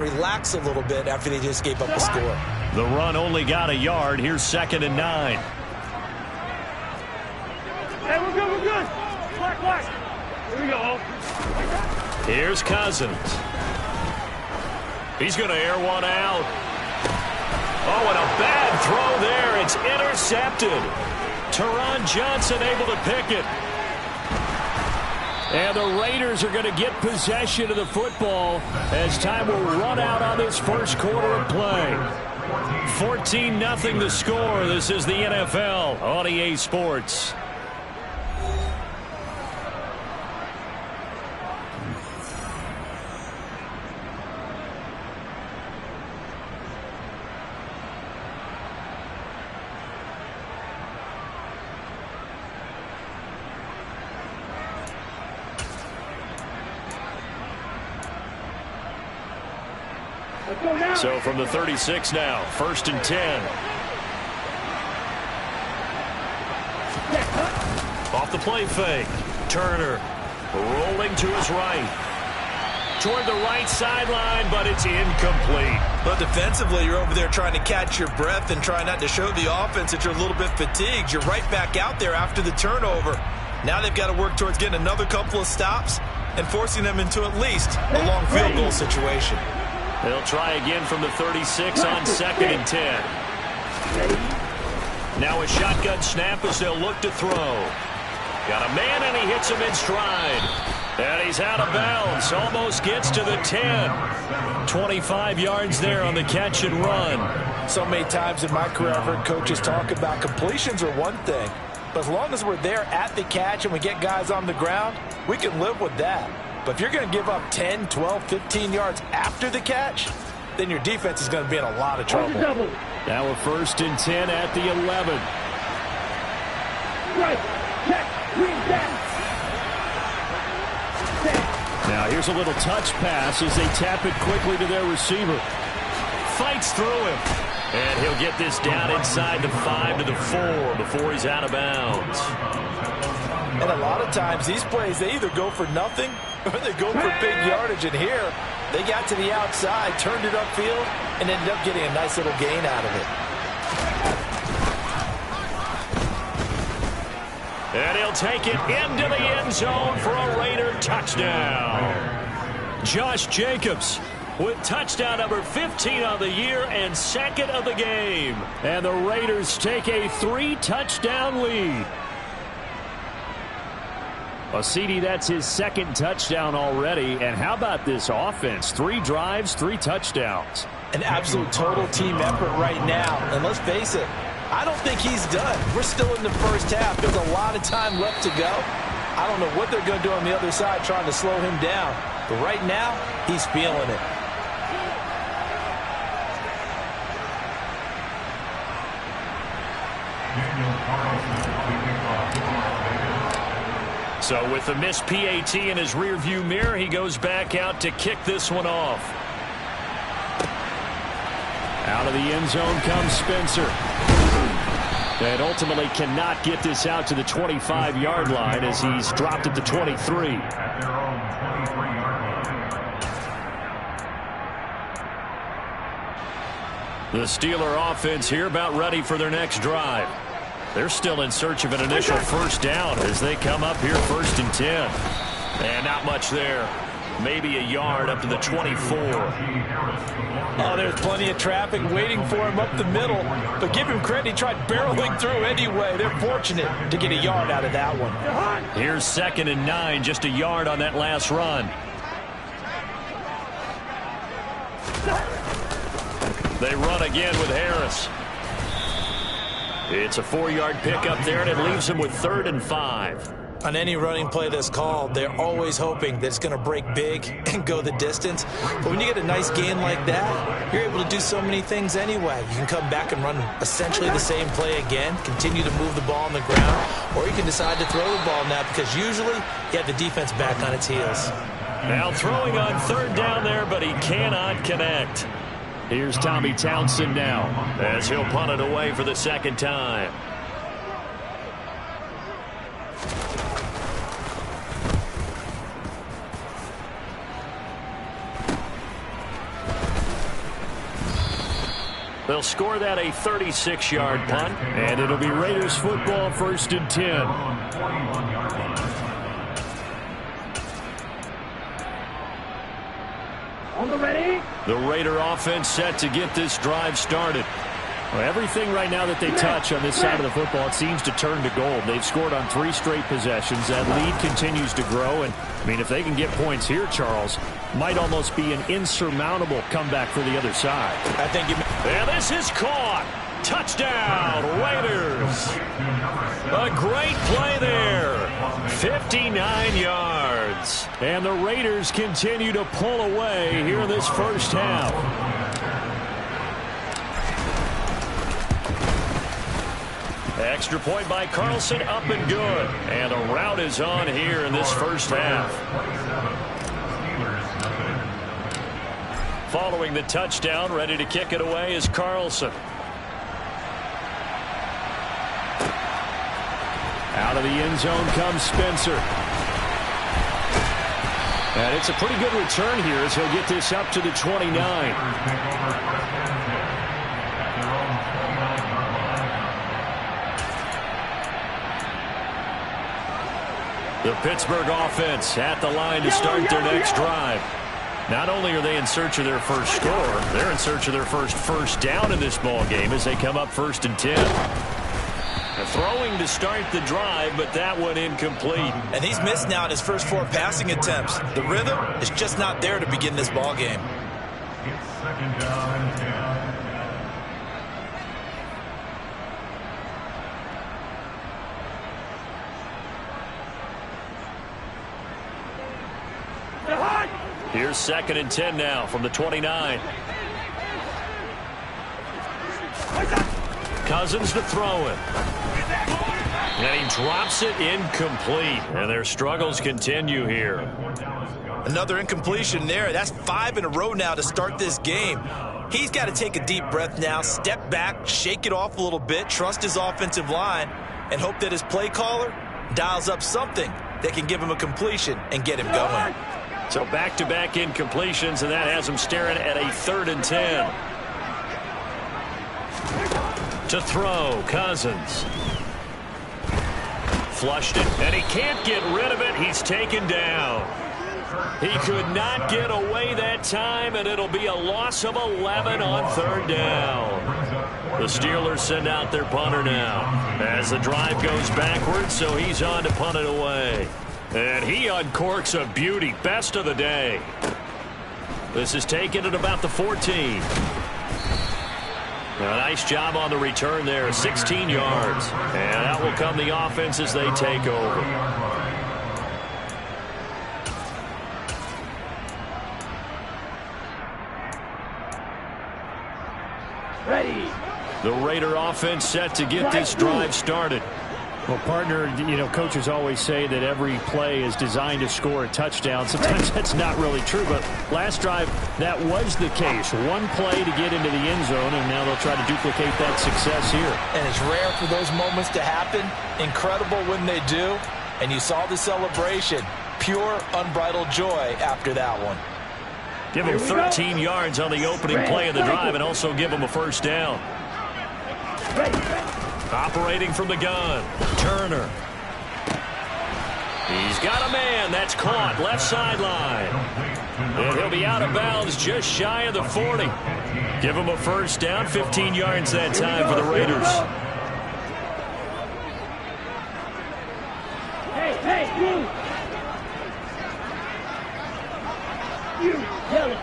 relax a little bit after they just gave up a score. The run only got a yard. Here's 2nd and 9. Hey, we're good, we're good. Black. Here we go. Here's Cousins. He's going to air one out. Oh, and a bad throw there. It's intercepted. Teron Johnson able to pick it. And the Raiders are going to get possession of the football as time will run out on this first quarter of play. 14-0 the score. This is the NFL on EA Sports. So from the 36 now, 1st and 10. Off the play fake. Turner rolling to his right. Toward the right sideline, but it's incomplete. But defensively, you're over there trying to catch your breath and try not to show the offense that you're a little bit fatigued. You're right back out there after the turnover. Now they've got to work towards getting another couple of stops and forcing them into at least a long field goal situation. They'll try again from the 36 on 2nd and 10. Now a shotgun snap as they'll look to throw. Got a man, and he hits him in stride. And he's out of bounds. Almost gets to the 10. 25 yards there on the catch and run. So many times in my career, I've heard coaches talk about completions are one thing. But as long as we're there at the catch and we get guys on the ground, we can live with that. But if you're going to give up 10, 12, 15 yards after the catch, then your defense is going to be in a lot of trouble. Now a 1st and 10 at the 11. Now here's a little touch pass as they tap it quickly to their receiver. Fights through him. And he'll get this down inside the 5 to the 4 before he's out of bounds. And a lot of times these plays, they either go for nothing or they go for big yardage. And here, they got to the outside, turned it upfield, and ended up getting a nice little gain out of it. And he'll take it into the end zone for a Raider touchdown. Josh Jacobs with touchdown number 15 on the year and 2nd of the game. And the Raiders take a 3-touchdown lead. Well, CD, that's his 2nd touchdown already. And how about this offense? 3 drives, 3 touchdowns. An absolute total team effort right now. And let's face it, I don't think he's done. We're still in the first half. There's a lot of time left to go. I don't know what they're going to do on the other side trying to slow him down. But right now, he's feeling it. So with the missed PAT in his rearview mirror, he goes back out to kick this one off. Out of the end zone comes Spencer. And ultimately cannot get this out to the 25-yard line as he's dropped at the 23. The Steeler offense here about ready for their next drive. They're still in search of an initial first down as they come up here 1st and 10. And not much there. Maybe a yard up to the 24. Oh, there's plenty of traffic waiting for him up the middle. But give him credit, he tried barreling through anyway. They're fortunate to get a yard out of that one. Here's 2nd and 9, just a yard on that last run. They run again with Harris. It's a 4-yard pickup there, and it leaves him with 3rd and 5. On any running play that's called, they're always hoping that it's going to break big and go the distance. But when you get a nice gain like that, you're able to do so many things anyway. You can come back and run essentially the same play again, continue to move the ball on the ground, or you can decide to throw the ball now because usually you have the defense back on its heels. Now throwing on 3rd down there, but he cannot connect. Here's Tommy Townsend now as he'll punt it away for the 2nd time. They'll score that a 36-yard punt, and it'll be Raiders football, 1st and 10. On the ready. The Raider offense set to get this drive started. Well, everything right now that they touch on this side of the football, it seems to turn to gold. They've scored on 3 straight possessions. That lead continues to grow. And, I mean, if they can get points here, Charles, might almost be an insurmountable comeback for the other side. I think you... And this is caught. Touchdown, Raiders. A great play there. 59 yards. And the Raiders continue to pull away here in this first half. Extra point by Carlson, up and good. And a rout is on here in this first half. Following the touchdown, ready to kick it away is Carlson. Out of the end zone comes Spencer. And it's a pretty good return here as he'll get this up to the 29. The Pittsburgh offense at the line to start their next drive. Not only are they in search of their first score, they're in search of their first down in this ball game as they come up 1st and 10. Throwing to start the drive, but that one incomplete. And he's missed now in his first 4 passing attempts. The rhythm is just not there to begin this ball game. It's 2nd down and 10. Here's 2nd and 10 now from the 29. Cousins to throw it. And he drops it incomplete. And their struggles continue here. Another incompletion there. That's 5 in a row now to start this game. He's got to take a deep breath now, step back, shake it off a little bit, trust his offensive line, and hope that his play caller dials up something that can give him a completion and get him going. So back-to-back incompletions, and that has him staring at a 3rd and 10. To throw, Cousins. Flushed it, and he can't get rid of it. He's taken down. He could not get away that time, and it'll be a loss of 11 on 3rd down. The Steelers send out their punter now as the drive goes backwards, so he's on to punt it away. And he uncorks a beauty. Best of the day. This is taken at about the 14. A nice job on the return there. 16 yards. And out will come the offense as they take over. Ready. The Raider offense set to get this drive started. Well, partner, you know, coaches always say that every play is designed to score a touchdown. Sometimes that's not really true, but last drive, that was the case. One play to get into the end zone, and now they'll try to duplicate that success here. And it's rare for those moments to happen. Incredible when they do. And you saw the celebration. Pure, unbridled joy after that one. Give him 13 yards on the opening play of the drive and also give him a 1st down. Operating from the gun, Turner. He's got a man that's caught left sideline. And he'll be out of bounds just shy of the 40. Give him a 1st down, 15 yards that time for the Raiders. Hey, you yellow.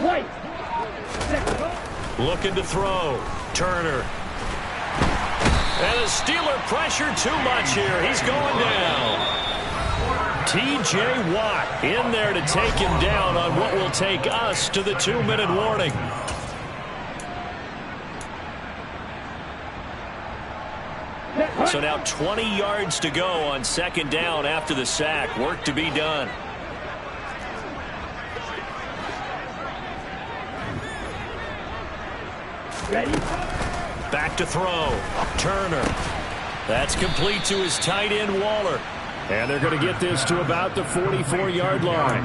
White. Looking to throw. Turner. And the Steeler pressure too much here. He's going down. T.J. Watt in there to take him down on what will take us to the 2-minute warning. So now 20 yards to go on 2nd down after the sack. Work to be done. Ready? Back to throw. Turner. That's complete to his tight end, Waller. And they're going to get this to about the 44-yard line.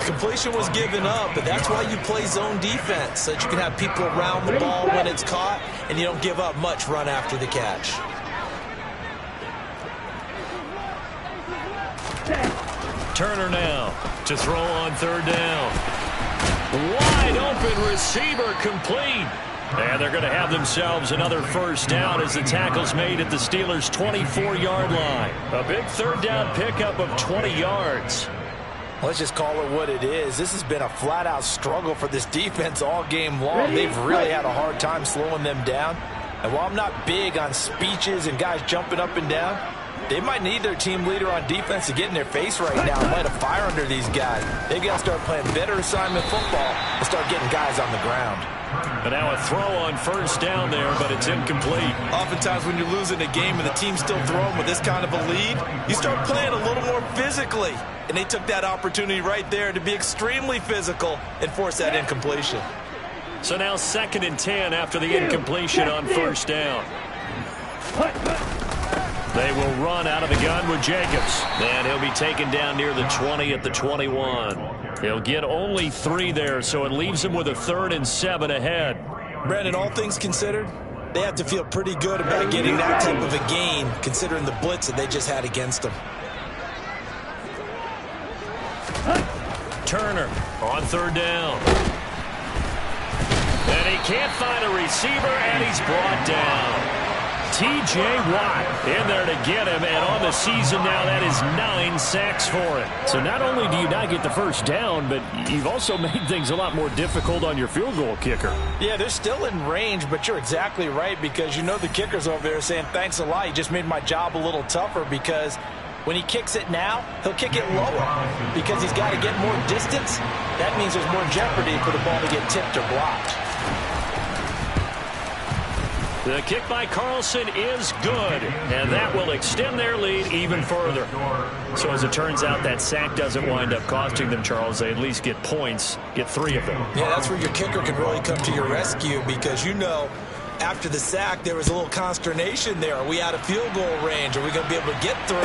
Completion was given up, but that's why you play zone defense, so that you can have people around the ball when it's caught, and you don't give up much run after the catch. Turner now to throw on third down. Wide open receiver complete. And they're going to have themselves another first down as the tackle's made at the Steelers' 24-yard line. A big third down pickup of 20 yards. Let's just call it what it is. This has been a flat-out struggle for this defense all game long. They've really had a hard time slowing them down. And while I'm not big on speeches and guys jumping up and down, they might need their team leader on defense to get in their face right now and light a fire under these guys. They've got to start playing better assignment football and start getting guys on the ground. And now a throw on first down there, but it's incomplete. Oftentimes when you're losing a game and the team's still throwing with this kind of a lead, you start playing a little more physically. And they took that opportunity right there to be extremely physical and force that incompletion. So now 2nd and 10 after the incompletion on first down. They will run out of the gun with Jacobs. And he'll be taken down near the 20 at the 21. He'll get only 3 there, so it leaves him with a 3rd and 7 ahead. Brandon, all things considered, they have to feel pretty good about getting that type of a gain, considering the blitz that they just had against them. Turner on third down. And he can't find a receiver, and he's brought down. T.J. Watt in there to get him, and on the season now, that is 9 sacks for him. So not only do you not get the first down, but you've also made things a lot more difficult on your field goal kicker. Yeah, they're still in range, but you're exactly right, because you know the kicker's over there saying, thanks a lot, you just made my job a little tougher, because when he kicks it now, he'll kick it lower because he's got to get more distance. That means there's more jeopardy for the ball to get tipped or blocked. The kick by Carlson is good, and that will extend their lead even further. So as it turns out, that sack doesn't wind up costing them, Charles. They at least get points, get 3 of them. Yeah, that's where your kicker can really come to your rescue, because you know after the sack there was a little consternation there. Are we out of field goal range? Are we going to be able to get 3?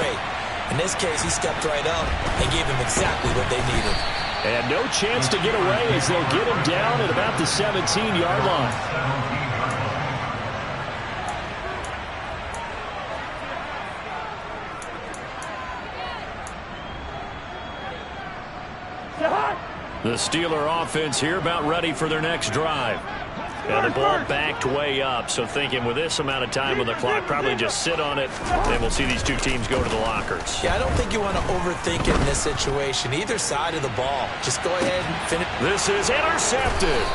In this case, he stepped right up and gave them exactly what they needed. And no chance to get away as they'll get him down at about the 17-yard line. The Steeler offense here about ready for their next drive. And the ball backed way up, so thinking with this amount of time on the clock, probably just sit on it, and we'll see these two teams go to the lockers. Yeah, I don't think you want to overthink it in this situation. Either side of the ball. Just go ahead and finish. This is intercepted.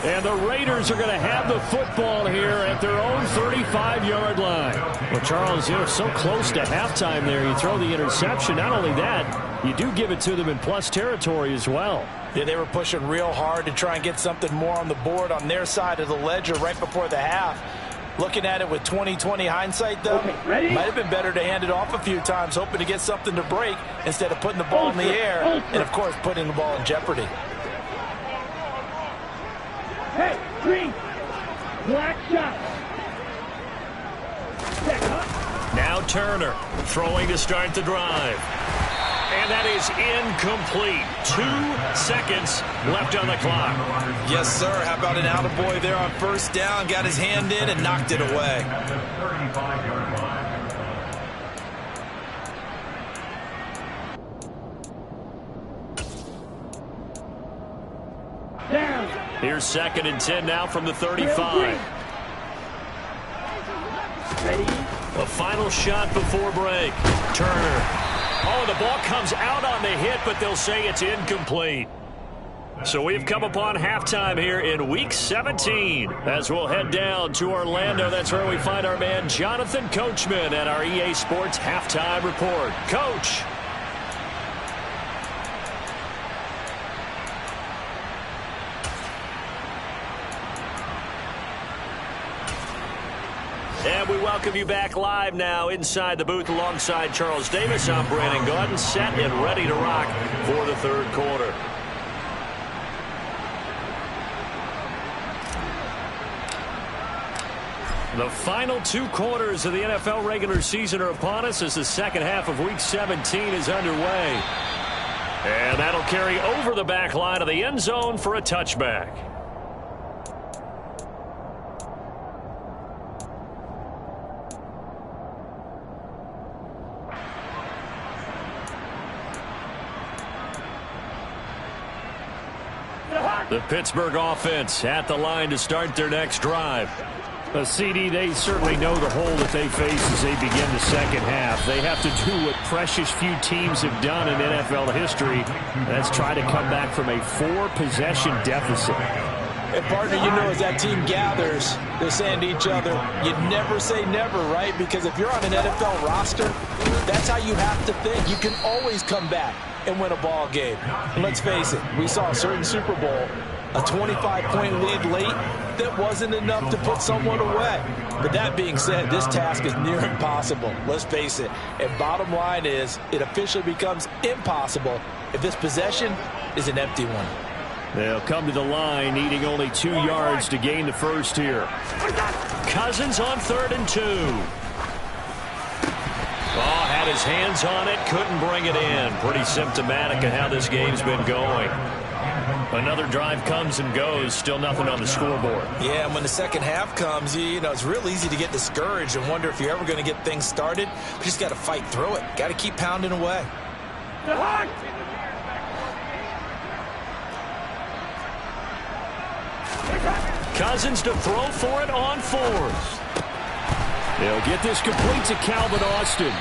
And the Raiders are going to have the football here at their own 35-yard line. Well, Charles, you're so close to halftime there. You throw the interception. Not only that, you do give it to them in plus territory as well. Yeah, they were pushing real hard to try and get something more on the board on their side of the ledger right before the half. Looking at it with 20/20 hindsight, though, might have been better to hand it off a few times, hoping to get something to break instead of putting the ball in the air and, of course, putting the ball in jeopardy. Hey, green, black shot. Now Turner throwing to start the drive. And that is incomplete. 2 seconds left on the clock. Yes, sir. How about an attaboy there on first down? Got his hand in and knocked it away. Down. Here's 2nd and 10 now from the 35. Ready? A final shot before break. Turner. Oh, the ball comes out on the hit, but they'll say it's incomplete. So we've come upon halftime here in Week 17. As we'll head down to Orlando, that's where we find our man Jonathan Coachman at our EA Sports Halftime Report. Coach. And we welcome you back live now inside the booth alongside Charles Davis. I'm Brandon Gaudin, set and ready to rock for the third quarter. The final 2 quarters of the NFL regular season are upon us as the second half of Week 17 is underway. And that'll He'll carry over the back line of the end zone for a touchback. The Pittsburgh offense at the line to start their next drive. CD, they certainly know the hole that they face as they begin the second half. They have to do what precious few teams have done in NFL history. That's try to come back from a 4-possession deficit. And, partner, you know, as that team gathers, they're saying to each other, you never say never, right? Because if you're on an NFL roster, that's how you have to think. You can always come back and win a ball game. And let's face it, we saw a certain Super Bowl, a 25-point lead late, that wasn't enough to put someone away. But that being said, this task is near impossible. Let's face it. And bottom line is, it officially becomes impossible if this possession is an empty one. They'll come to the line, needing only 2 yards to gain the first here. Cousins on 3rd and 2. Oh, had his hands on it, couldn't bring it in. Pretty symptomatic of how this game's been going. Another drive comes and goes, still nothing on the scoreboard. Yeah, and when the second half comes, you know, it's real easy to get discouraged and wonder if you're ever going to get things started. You just got to fight through it. Got to keep pounding away. Cousins to throw for it on 4th. They'll get this complete to Calvin Austin.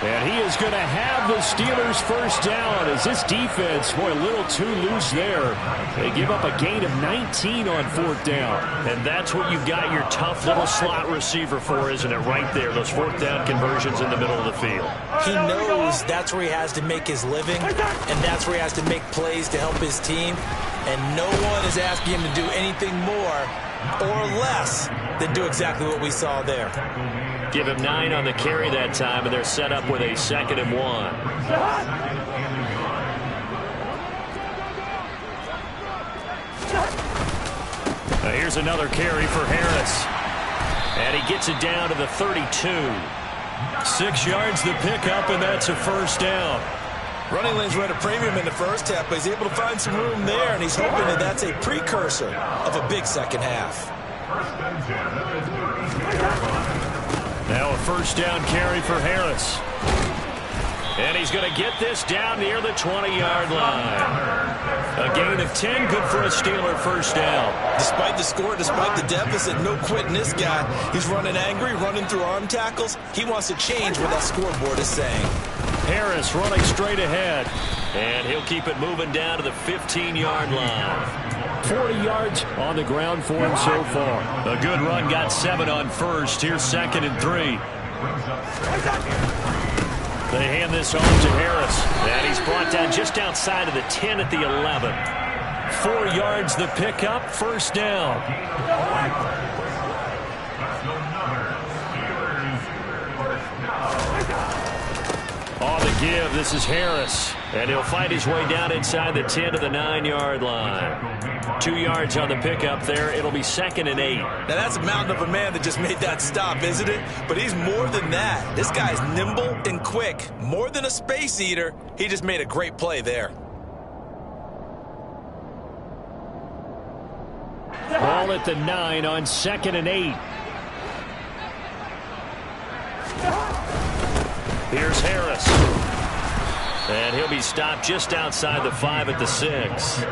And he is going to have the Steelers first down as this defense, boy, a little too loose there. They give up a gain of 19 on 4th down. And that's what you've got your tough little slot receiver for, isn't it? Right there, those 4th down conversions in the middle of the field. He knows that's where he has to make his living, and that's where he has to make plays to help his team. And no one is asking him to do anything more or less than do exactly what we saw there. Give him 9 on the carry that time, and they're set up with a 2nd and 1. Now here's another carry for Harris. And he gets it down to the 32. 6 yards the pickup, and that's a first down. Running lanes were at a premium in the first half, but he's able to find some room there, and he's hoping that that's a precursor of a big second half. Now a first down carry for Harris. And he's going to get this down near the 20-yard line. A gain of 10, good for a Steeler first down. Despite the score, despite the deficit, no quitting this guy. He's running angry, running through arm tackles. He wants to change what that scoreboard is saying. Harris running straight ahead. And he'll keep it moving down to the 15-yard line. 40 yards on the ground for him so far. A good run, got 7 on first. Here's 2nd and 3. They hand this on to Harris. And he's brought down just outside of the 10 at the 11. 4 yards the pickup, first down. On the give, this is Harris. And he'll fight his way down inside the 10 to the 9-yard line. 2 yards on the pickup there. It'll be 2nd and 8. Now, that's a mountain of a man that just made that stop, isn't it? But he's more than that. This guy's nimble and quick. More than a space eater. He just made a great play there. Ball at the 9 on 2nd and 8. Here's Harris. And he'll be stopped just outside the 5 at the 6.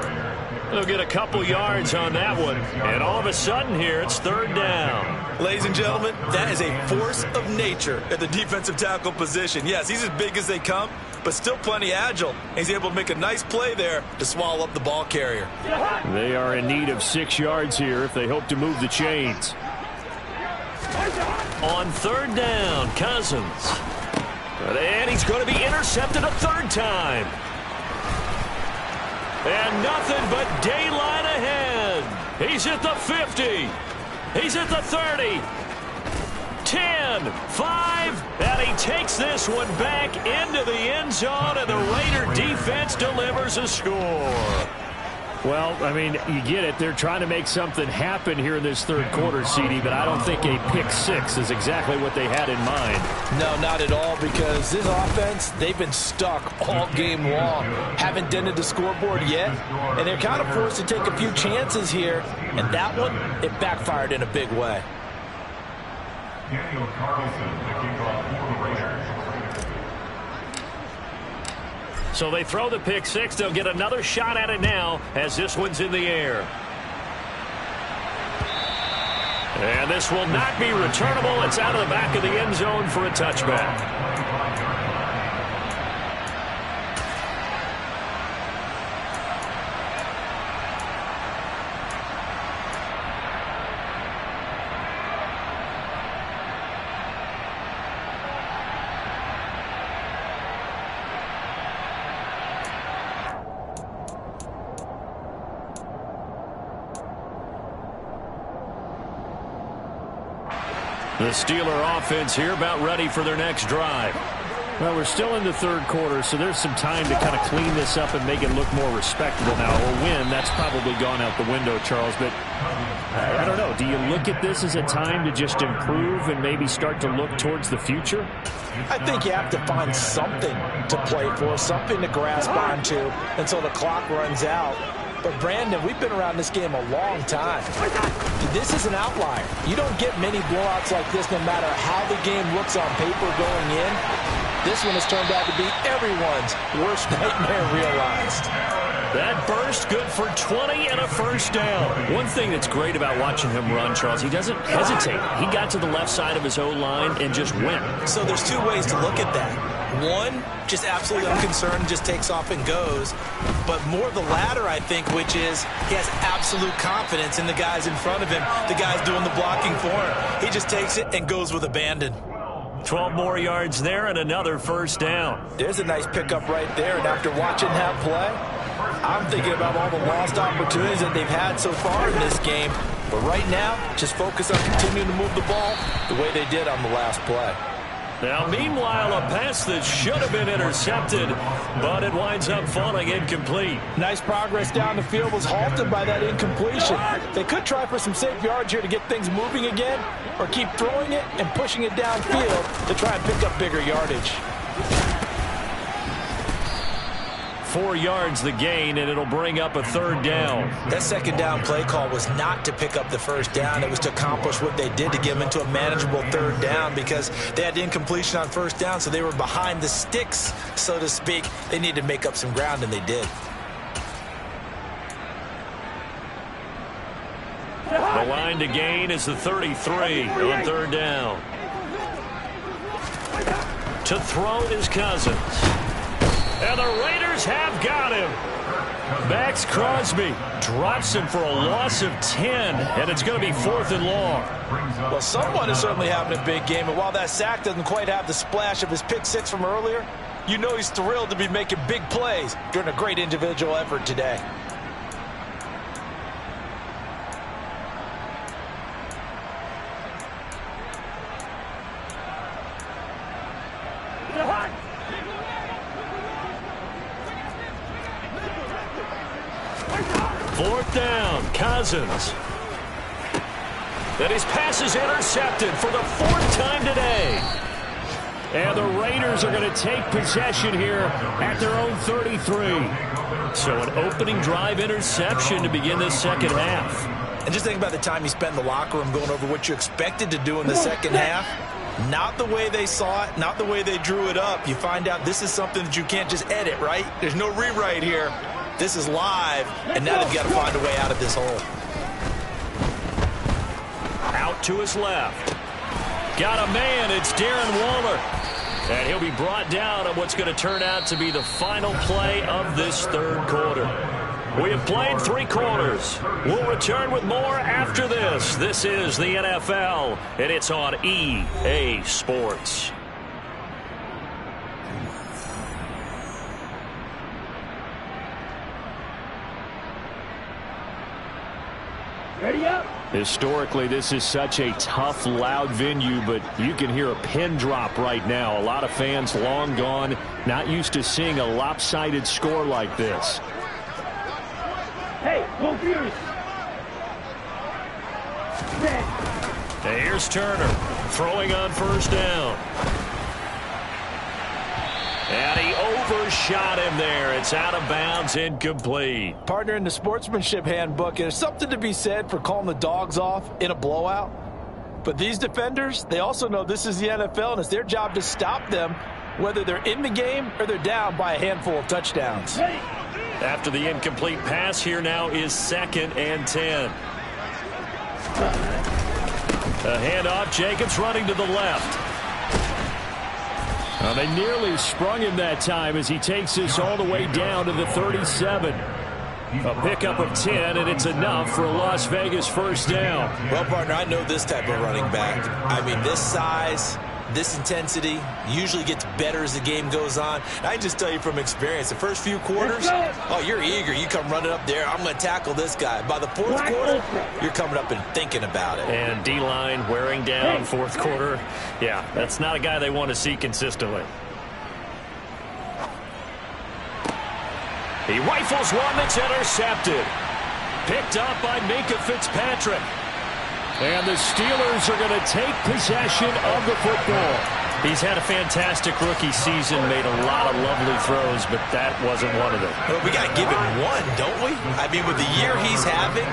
They'll get a couple yards on that one. And all of a sudden here, it's 3rd down. Ladies and gentlemen, that is a force of nature at the defensive tackle position. Yes, he's as big as they come, but still plenty agile. He's able to make a nice play there to swallow up the ball carrier. They are in need of 6 yards here if they hope to move the chains. On 3rd down, Cousins. And he's going to be intercepted a 3rd time. And nothing but daylight ahead. He's at the 50. He's at the 30. 10, 5, and he takes this one back into the end zone, and the Raider defense delivers a score. Well, I mean, you get it. They're trying to make something happen here in this third quarter, CD, but I don't think a pick six is exactly what they had in mind. No, not at all, because this offense, they've been stuck all game long. Haven't dented the scoreboard yet, and they're kind of forced to take a few chances here, and that one, it backfired in a big way. Daniel Carlson, the kickoff for the Raiders. So they throw the pick six. They'll get another shot at it now as this one's in the air. And this will not be returnable. It's out of the back of the end zone for a touchback. The Steeler offense here about ready for their next drive. Well, we're still in the third quarter, so there's some time to kind of clean this up and make it look more respectable now. A win, that's probably gone out the window, Charles. But I don't know. Do you look at this as a time to just improve and maybe start to look towards the future? I think you have to find something to play for, something to grasp onto until the clock runs out. But, Brandon, we've been around this game a long time. This is an outlier. You don't get many blowouts like this no matter how the game looks on paper going in. This one has turned out to be everyone's worst nightmare realized. That burst good for 20 and a first down. One thing that's great about watching him run, Charles, he doesn't hesitate. He got to the left side of his O-line and just went. So there's two ways to look at that. One, just absolutely unconcerned, just takes off and goes. But more the latter, I think, which is he has absolute confidence in the guys in front of him, the guys doing the blocking for him. He just takes it and goes with abandon. 12 more yards there and another first down. There's a nice pickup right there. And after watching that play, I'm thinking about all the lost opportunities that they've had so far in this game. But right now, just focus on continuing to move the ball the way they did on the last play. Now, meanwhile, a pass that should have been intercepted, but it winds up falling incomplete. Nice progress down the field was halted by that incompletion. They could try for some safe yards here to get things moving again, or keep throwing it and pushing it downfield to try and pick up bigger yardage. 4 yards the gain, and it'll bring up a third down. That second down play call was not to pick up the first down. It was to accomplish what they did to get them into a manageable third down because they had incompletion on first down, so they were behind the sticks, so to speak. They needed to make up some ground, and they did. The line to gain is the 33 on third down. To throw is Cousins. And the Raiders have got him. Max Crosby drops him for a loss of 10, and it's going to be 4th and long. Well, someone is certainly having a big game, and while that sack doesn't quite have the splash of his pick six from earlier, you know he's thrilled to be making big plays during a great individual effort today. Fourth down, Cousins. Then his pass is intercepted for the 4th time today. And the Raiders are going to take possession here at their own 33. So an opening drive interception to begin this second half. And just think about the time you spent in the locker room going over what you expected to do in the second half. Not the way they saw it, not the way they drew it up. You find out this is something that you can't just edit, right? There's no rewrite here. This is live, and now they've got to find a way out of this hole. Out to his left. Got a man. It's Darren Waller. And he'll be brought down on what's going to turn out to be the final play of this third quarter. We have played 3 quarters. We'll return with more after this. This is the NFL, and it's on EA Sports. Ready up. Historically, this is such a tough, loud venue, but you can hear a pin drop right now. A lot of fans long gone, not used to seeing a lopsided score like this. Hey, go furious. And here's Turner throwing on first down. And he overshot him there. It's out of bounds, incomplete. Partner, in the sportsmanship handbook, there's something to be said for calling the dogs off in a blowout. But these defenders, they also know this is the NFL, and it's their job to stop them, whether they're in the game or they're down by a handful of touchdowns. After the incomplete pass, here now is 2nd and 10. A handoff, Jacobs running to the left. Well, they nearly sprung him that time as he takes this all the way down to the 37. A pickup of 10, and it's enough for a Las Vegas first down. Well, partner, I know this type of running back. I mean, this size, this intensity usually gets better as the game goes on. And I can just tell you from experience, the first few quarters, oh, you're eager. You come running up there, I'm going to tackle this guy. By the fourth quarter, you're coming up and thinking about it. And D-line wearing down fourth quarter. Yeah, that's not a guy they want to see consistently. He rifles one that's intercepted. Picked up by Minkah Fitzpatrick. And the Steelers are going to take possession of the football. He's had a fantastic rookie season, made a lot of lovely throws, but that wasn't one of them. Well, we got to give him one, don't we? I mean, with the year he's having,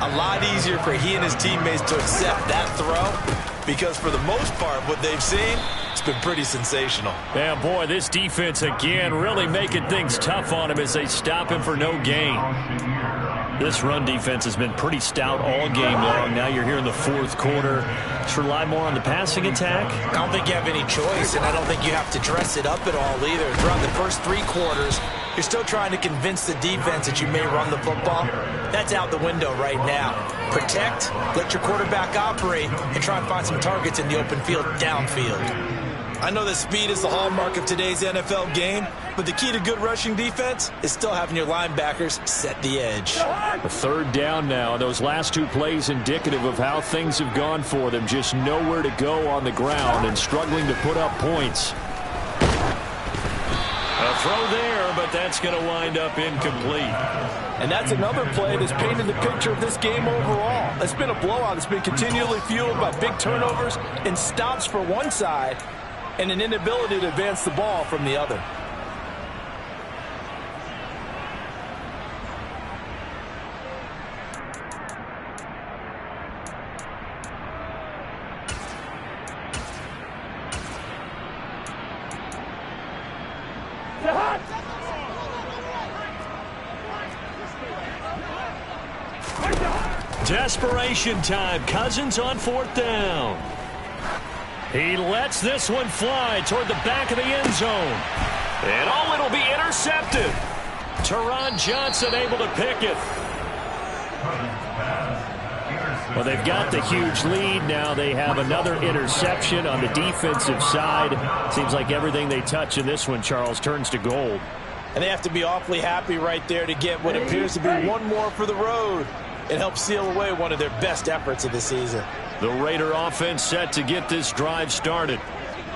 a lot easier for he and his teammates to accept that throw, because for the most part, what they've seen, it's been pretty sensational. Yeah, boy, this defense again really making things tough on him as they stop him for no gain. This run defense has been pretty stout all game long. Now you're here in the fourth quarter. Just rely more on the passing attack. I don't think you have any choice, and I don't think you have to dress it up at all either. Throughout the first 3 quarters, you're still trying to convince the defense that you may run the football. That's out the window right now. Protect, let your quarterback operate, and try and find some targets in the open field downfield. I know that speed is the hallmark of today's NFL game, but the key to good rushing defense is still having your linebackers set the edge. A third down now. Those last 2 plays indicative of how things have gone for them. Just nowhere to go on the ground and struggling to put up points. A throw there, but that's going to wind up incomplete. And that's another play that's painted the picture of this game overall. It's been a blowout. It's been continually fueled by big turnovers and stops for one side, and an inability to advance the ball from the other. Desperation time. Cousins on 4th down. He lets this one fly toward the back of the end zone. And oh, it'll be intercepted. Teron Johnson able to pick it. Well, they've got the huge lead. Now they have another interception on the defensive side. Seems like everything they touch in this one, Charles, turns to gold. And they have to be awfully happy right there to get what appears to be one more for the road. It helps seal away one of their best efforts of the season. The Raider offense set to get this drive started.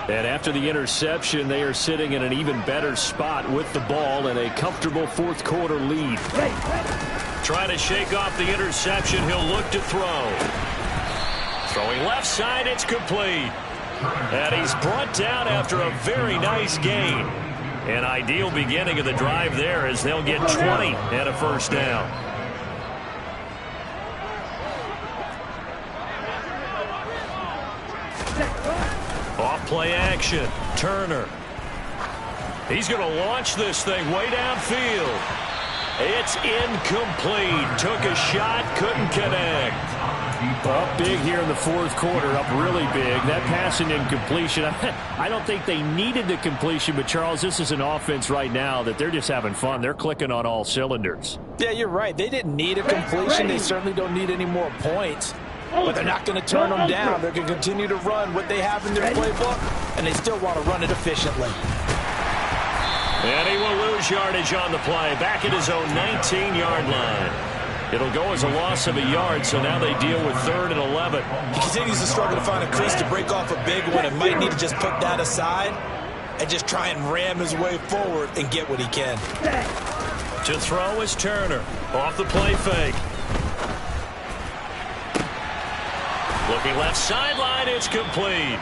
And after the interception, they are sitting in an even better spot with the ball and a comfortable fourth quarter lead. Trying to shake off the interception. He'll look to throw. Throwing left side, it's complete. And he's brought down after a very nice gain. An ideal beginning of the drive there as they'll get 20 and a first down. Off play action. Turner. He's going to launch this thing way downfield. It's incomplete. Took a shot, couldn't connect. Up big here in the fourth quarter, up really big. That passing incompletion, I don't think they needed the completion, but Charles, this is an offense right now that they're just having fun. They're clicking on all cylinders. Yeah, you're right. They didn't need a completion. They certainly don't need any more points. But they're not going to turn them down. They're going to continue to run what they have in their playbook, and they still want to run it efficiently. And he will lose yardage on the play. Back at his own 19-yard line. It'll go as a loss of a yard, so now they deal with 3rd and 11. He continues to struggle to find a crease to break off a big one and might need to just put that aside and just try and ram his way forward and get what he can. To throw is Turner. Off the play fake. Looking left sideline, it's complete.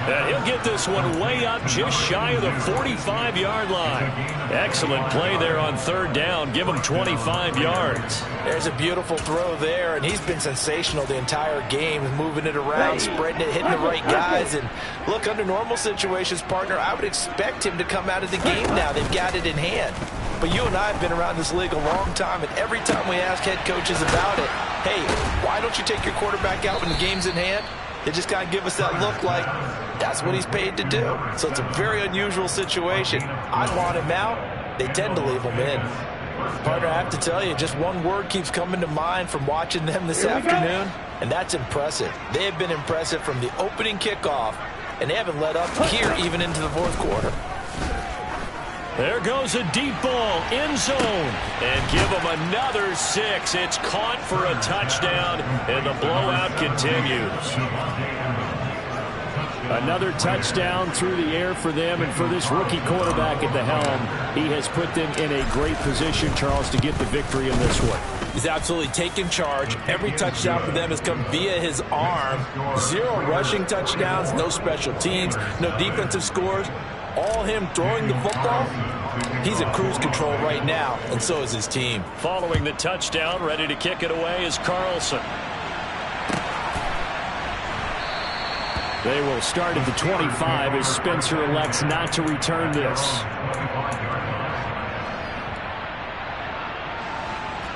And he'll get this one way up just shy of the 45-yard line. Excellent play there on third down. Give him 25 yards. There's a beautiful throw there, and he's been sensational the entire game, moving it around, spreading it, hitting the right guys. And look, under normal situations, partner, I would expect him to come out of the game now. They've got it in hand. But you and I have been around this league a long time, and every time we ask head coaches about it, hey, why don't you take your quarterback out when the game's in hand? They just got to give us that look like that's what he's paid to do. So it's a very unusual situation. I want him out. They tend to leave him in. Partner, I have to tell you, just one word keeps coming to mind from watching them this afternoon, and that's impressive. They have been impressive from the opening kickoff, and they haven't let up here even into the fourth quarter. There goes a deep ball, end zone, and give them another 6. It's caught for a touchdown, and the blowout continues. Another touchdown through the air for them, and for this rookie quarterback at the helm, he has put them in a great position, Charles, to get the victory in this one. He's absolutely taken charge. Every touchdown for them has come via his arm. 0 rushing touchdowns, no special teams, no defensive scores. All him throwing the football. He's in cruise control right now, and so is his team. Following the touchdown, ready to kick it away is Carlson. They will start at the 25 as Spencer elects not to return this.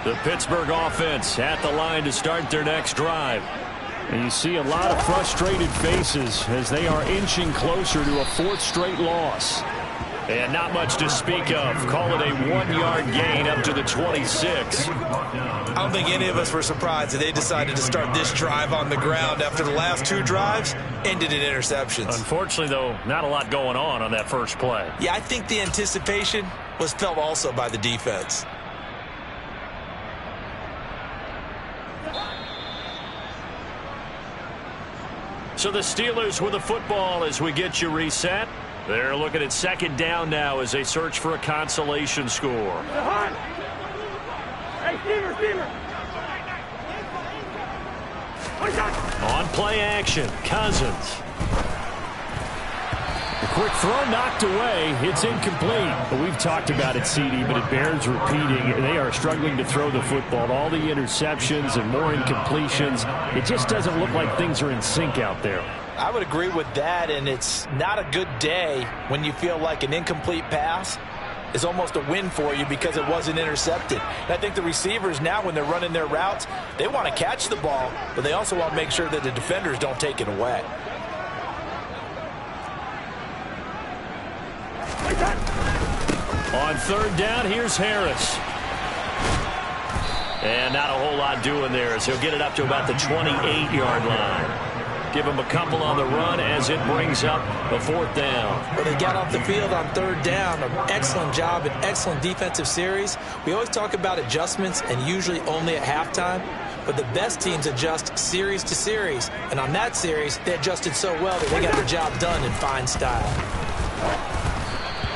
The Pittsburgh offense at the line to start their next drive. And you see a lot of frustrated faces as they are inching closer to a 4th straight loss. And not much to speak of. Call it a 1-yard gain up to the 26. I don't think any of us were surprised that they decided to start this drive on the ground after the last 2 drives ended in interceptions. Unfortunately, though, not a lot going on that first play. Yeah, I think the anticipation was felt also by the defense. So the Steelers with the football as we get you reset. They're looking at second down now as they search for a consolation score. Hey, Steamer! On play action, Cousins. A quick throw knocked away. It's incomplete. But we've talked about it, CD, but it bears repeating. They are struggling to throw the football. All the interceptions and more incompletions. It just doesn't look like things are in sync out there. I would agree with that, and it's not a good day when you feel like an incomplete pass is almost a win for you because it wasn't intercepted. And I think the receivers now, when they're running their routes, they want to catch the ball, but they also want to make sure that the defenders don't take it away. On third down, here's Harris. And not a whole lot doing there as he'll get it up to about the 28-yard line. Give him a couple on the run as it brings up a 4th down. Well, they got off the field on third down. An excellent job, an excellent defensive series. We always talk about adjustments and usually only at halftime. But the best teams adjust series to series. And on that series, they adjusted so well that they got the job done in fine style.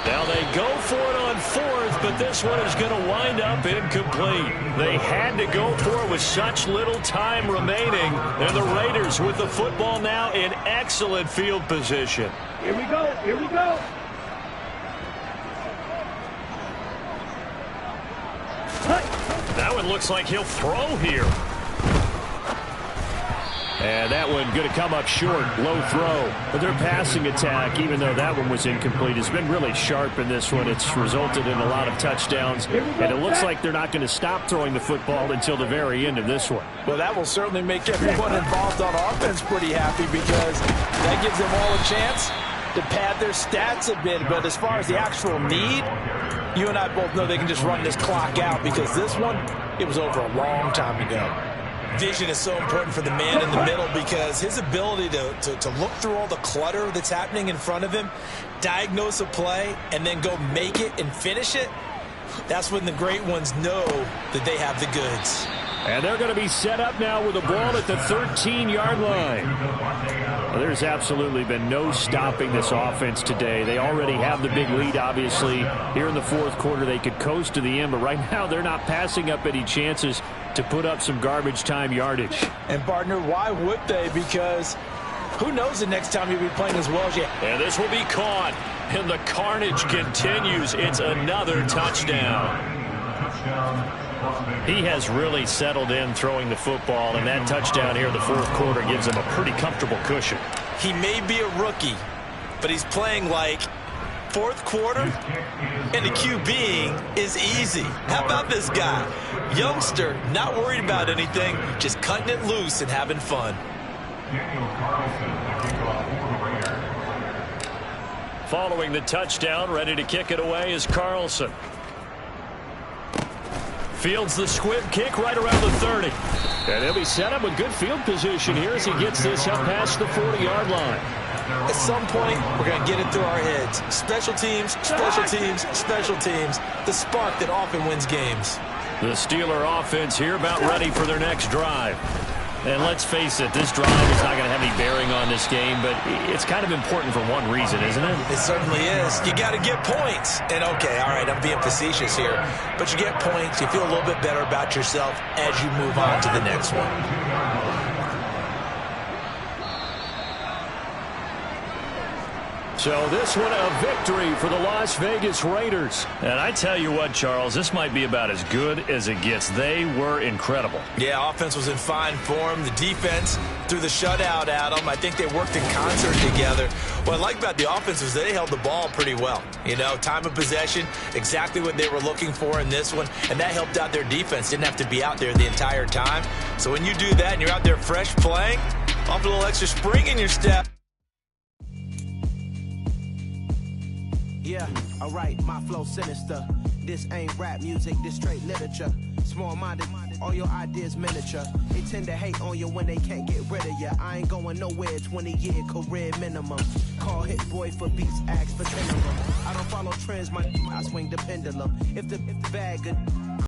Now they go for it on 4th, but this one is going to wind up incomplete. They had to go for it with such little time remaining. And the Raiders with the football now in excellent field position. Here we go. That one looks like he'll throw here. And that one going to come up short, low throw. But their passing attack, even though that one was incomplete, has been really sharp in this one. It's resulted in a lot of touchdowns. And it looks like they're not going to stop throwing the football until the very end of this one. Well, that will certainly make everyone involved on offense pretty happy because that gives them all a chance to pad their stats a bit. But as far as the actual need, you and I both know they can just run this clock out because this one, it was over a long time ago. Vision is so important for the man in the middle because his ability to look through all the clutter that's happening in front of him, diagnose a play, and then go make it and finish it, that's when the great ones know that they have the goods. And they're going to be set up now with the ball at the 13-yard line. Well, there's absolutely been no stopping this offense today. They already have the big lead, obviously. Here in the fourth quarter, they could coast to the end, but right now they're not passing up any chances to put up some garbage time yardage. And, partner, why would they? Because who knows the next time you'll be playing as well as you. And this will be caught. And the carnage continues. It's another touchdown. He has really settled in throwing the football, and that touchdown here in the fourth quarter gives him a pretty comfortable cushion. He may be a rookie, but he's playing like fourth quarter, and the QBing is easy. How about this guy? Youngster, not worried about anything, just cutting it loose and having fun. Following the touchdown, ready to kick it away is Carlson. Fields the squib kick right around the 30. And he'll be set up with good field position here as he gets this up past the 40-yard line. At some point, we're going to get it through our heads. Special teams, special teams, special teams. The spark that often wins games. The Steeler offense here about ready for their next drive. And let's face it, this drive is not going to have any bearing on this game, but it's kind of important for one reason, isn't it? It certainly is. You got to get points. And, okay, all right, I'm being facetious here. But you get points, you feel a little bit better about yourself as you move on to the next one. So this one a victory for the Las Vegas Raiders. And I tell you what, Charles, this might be about as good as it gets. They were incredible. Yeah, offense was in fine form. The defense threw the shutout at them. I think they worked in concert together. What I like about the offense was they held the ball pretty well. You know, time of possession, exactly what they were looking for in this one, and that helped out their defense. Didn't have to be out there the entire time. So when you do that and you're out there fresh playing, off a little extra spring in your step. Yeah, alright, my flow sinister. This ain't rap music, this straight literature. Small-minded, all your ideas miniature. They tend to hate on you when they can't get rid of you. I ain't going nowhere, 20-year career minimum. Call hit boy for beats, ask for 10 of them. I don't follow trends, I swing the pendulum. If the bag good.